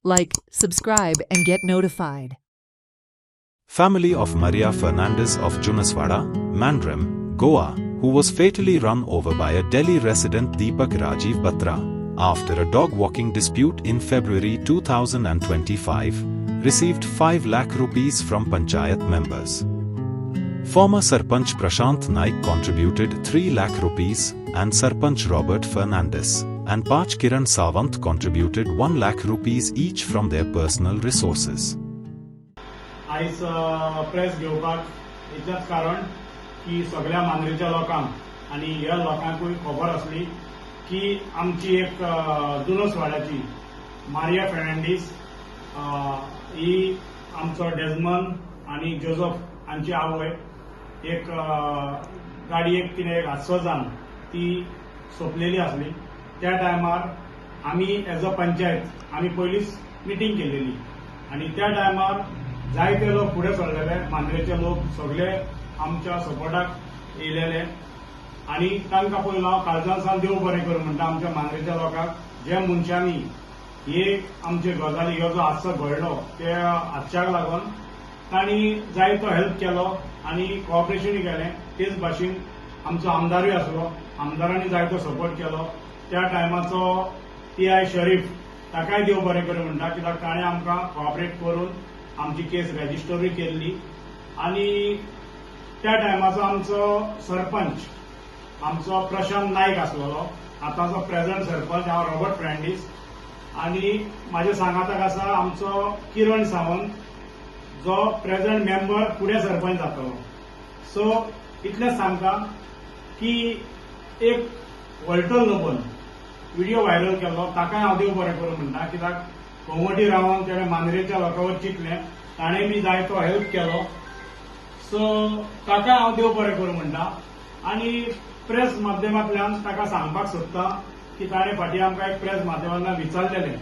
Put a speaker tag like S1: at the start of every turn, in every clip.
S1: Like, subscribe, and get notified.
S2: Family of Maria Fernandez of Junaswada, Mandrem, Goa, who was fatally run over by a Delhi resident Deepak Rajiv Batra after a dog walking dispute in February 2025, received 5 lakh rupees from Panchayat members. Former Sarpanch Prashant Naik contributed 3 lakh rupees and Sarpanch Robert Fernandez and Pach Kiran Sawant contributed 1 lakh rupees each from their personal resources.
S3: आयज press घेवपाक इतलेंच कारण की सगळ्या मांद्रेच्या लोकांक आनी ह्या लोकांकूय खबर आसली की आमची एक जुनसवाड्याची मारिया फेर्नांडीस ही आमचो डेजमन आनी जोझफ हांची आवय एक गाडयेक कितें एक हादसो जावन ती सोंपलेली आसली. त्या टायमार आमी एज अ पंचायत आमी पयलींच मिटींग केलेली आनी त्या टायमार जायते लोक फुडें सरलेले, मांद्रेचे लोक सगळे आमच्या सपोर्टाक येयलेले आनी तांकां पयलो हांव काळजांसान देव बरें करूं म्हणटा आमच्या मांद्रेच्या लोकांक जे मनशांनी हे आमचे गजाली ह्यो जो हादसो घडलो त्या हादशाक लागून तांणी जायतो हेल्प केलो आनी कॉपरेशनूय केलें. तेच भाशेन आमचो आमदारूय आसलो, आमदारांनी जायतो सपोर्ट केलो. त्या टायमाचो TI शरीफ ताकाय देव बरें करूं म्हणटा कित्याक ताणें आमकां कॉपरेट करून आमची केस रजिस्टरूय केल्ली. आनी त्या टायमाचो आमचो सरपंच आमचो प्रशांत नायक आसलेलो, आतांचो प्रेझेंट सरपंच हांव रॉबर्ट फेर्नांडीस आनी म्हाज्या सांगाताक आसा आमचो किरण सावंत जो प्रेझेंट मेंबर फुडें सरपंच जातलो. सो इतलेंच सांगता की एक वळटल लोबन व्हिडिओ व्हायरल केल्लो ताकाय हांव देव बरें करूं म्हणटा कित्याक कोंगटी रावन तेणें मांद्रेच्या लोकांवर चिंतलें, ताणें बी जायतो हेल्प केलो. सो ताकाय हांव देव बरें करूं म्हणटा आनी प्रेस माध्यमांतल्यान ताका सांगपाक सोदता की ताणें फाटीं आमकां एक प्रेस माध्यमांतल्यान विचारलेलें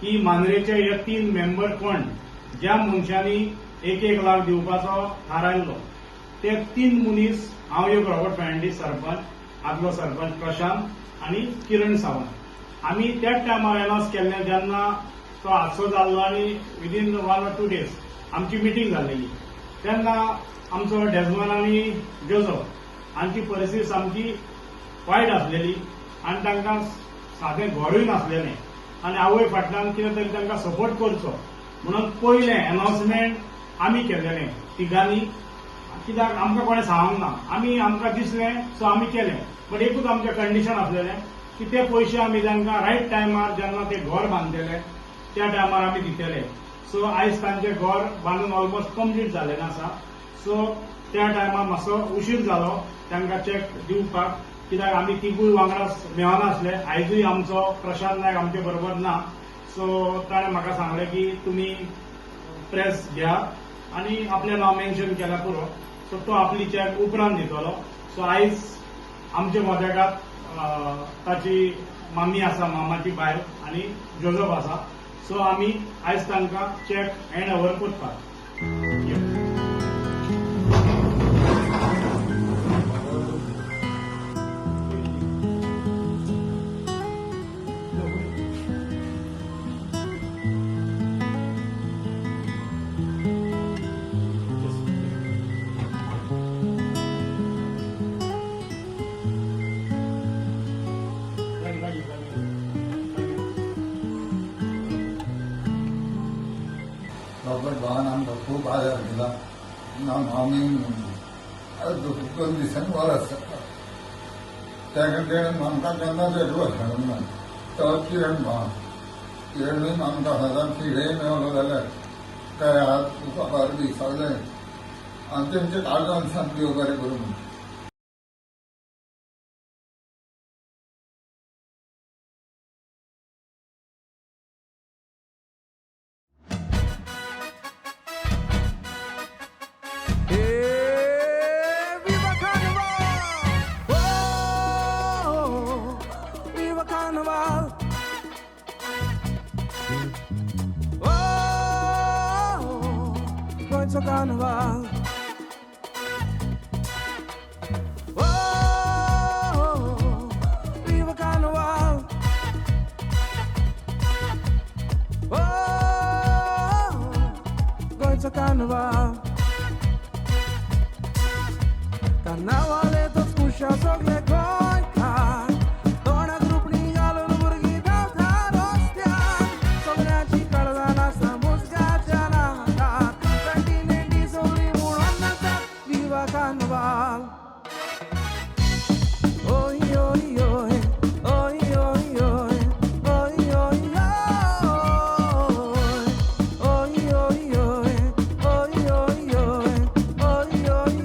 S3: की मांद्रेचे हे 3 मेंबर कोण ज्या मनशांनी 1-1 लाख दिवपाचो थारायल्लो ते 3 मनीस हांव एक रॉबर्ट फेर्नांडीस सरपंच, आदलो सरपंच प्रशांत आनी किरण सावंत. आमी त्याच टायमार अनाउन्स केल्लें जेन्ना तो हादसो जाल्लो आनी विदीन 1 or 2 days आमची मिटींग जाल्ली तेन्ना आमचो डेजमन आनी जोझफ हांची परिस्थिती सामकी वायट आसलेली आनी तांकां सादें घरूय नासलेलें आनी आवय फाटल्यान कितें तरी तांकां सपोर्ट करचो म्हणून पयलें अनाउन्समेंट आमी केलेलें तिगांनी कित्याक आमकां कोणें सांगूंक ना. आमकां दिसलें सो आमी केलें. बट एकूच आमचें कंडिशन आसलेलें की ते पयशे आमी तांकां रायट टायमार जेन्ना ते घर बांदलेले त्या टायमार आमी दितले. सो आयज तांचें घर बांदून ऑलमोस्ट कंप्लीट जाल्लें आसा. सो त्या टायमार मातसो उशीर जालो तांकां चॅक दिवपाक कित्याक आमी तिगूय वांगडा मेळनासले. आयजूय आमचो प्रशांत नायक आमचे बरोबर ना. सो ताणें म्हाका सांगलें की तुमी प्रेस घ्या आनी आपलें नांव मेन्शन केल्यार पुरो. सो तो आपली चॅक उपरांत दितलो. सो आयज आमच्या मदेगांत ताची मामी आसा, मामाची बायल आनी जोझफ आसा. सो आमी आयज तांकां चॅक हँड ओवर करतात.
S4: रॉबर्ट भावान आमकां खूब आदार दिला. आमी 2 दिसांनी वर आसता तेणें आमकां केन्नाच एडवायस हाडूंक ना. तो किरण किरणूय आमकां हजार किडेंय मेळलो जाल्यार काय हात उपकार बी सगळें आनी तेंचे काळजान सामकें देव बरें करूं म्हणटा.
S5: Going to carnival. Viva carnival. Oh. सगळ्यांचं कार्नवाल कार्नवाल येतोच खुशा सगळे गोंयकार दोनाक रुपणी घालून भुरगीं धांवता रस्त्यार सगळ्यांची काळजां नाचता मुजगाच्या नादार जाणटी नेणटी सगळीं म्हणून नाचतात विवा कार्नवाल ओय ओय ओय ओय ओय ओय ओय ओय ओय ओय ओय ओय ओय ओय ओय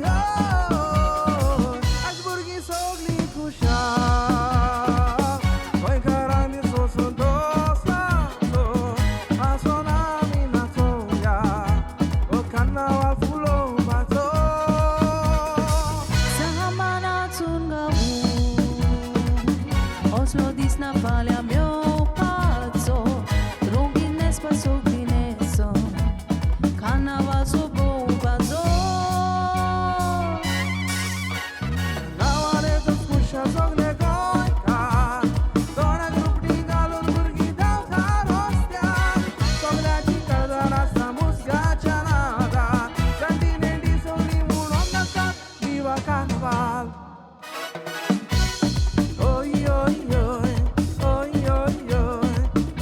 S5: आज भुरगीं सगळीं खुशाल गोंयकारांनी सोंसून दोस्तांचो हांसून आमी नाचोवया हो कार्नवाल फुलोवपाचो
S6: सामानाचून गावून असलो दीस ना फाल्यां मेवपाचो रोगीन न्हेसपा सगळीं न्हेसून कार्नवाल सोंपोवपाचो
S5: कार्नवाल येतोच खुशा सगळे गोंयकार दोनाक रुपणी घालून भुरगीं धांवता रस्त्यार सगळ्यांची काळजां नाचता मुजगाच्या नादार जाणटी नेणटी सगळीं म्हणून नाचतात विवा कार्नवाल ओय ओय ओय ओय ओय ओय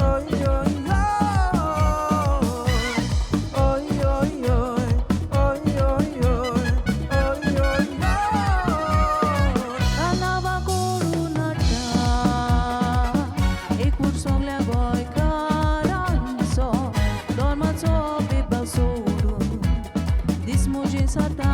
S5: ओय ओय ओय ओय ओय ओय
S6: कार्नवाल करून हाडटा एकूच सगळ्या गोंयकारांचो धर्माचो भेदभाव सोडून दीस मुजीर जाता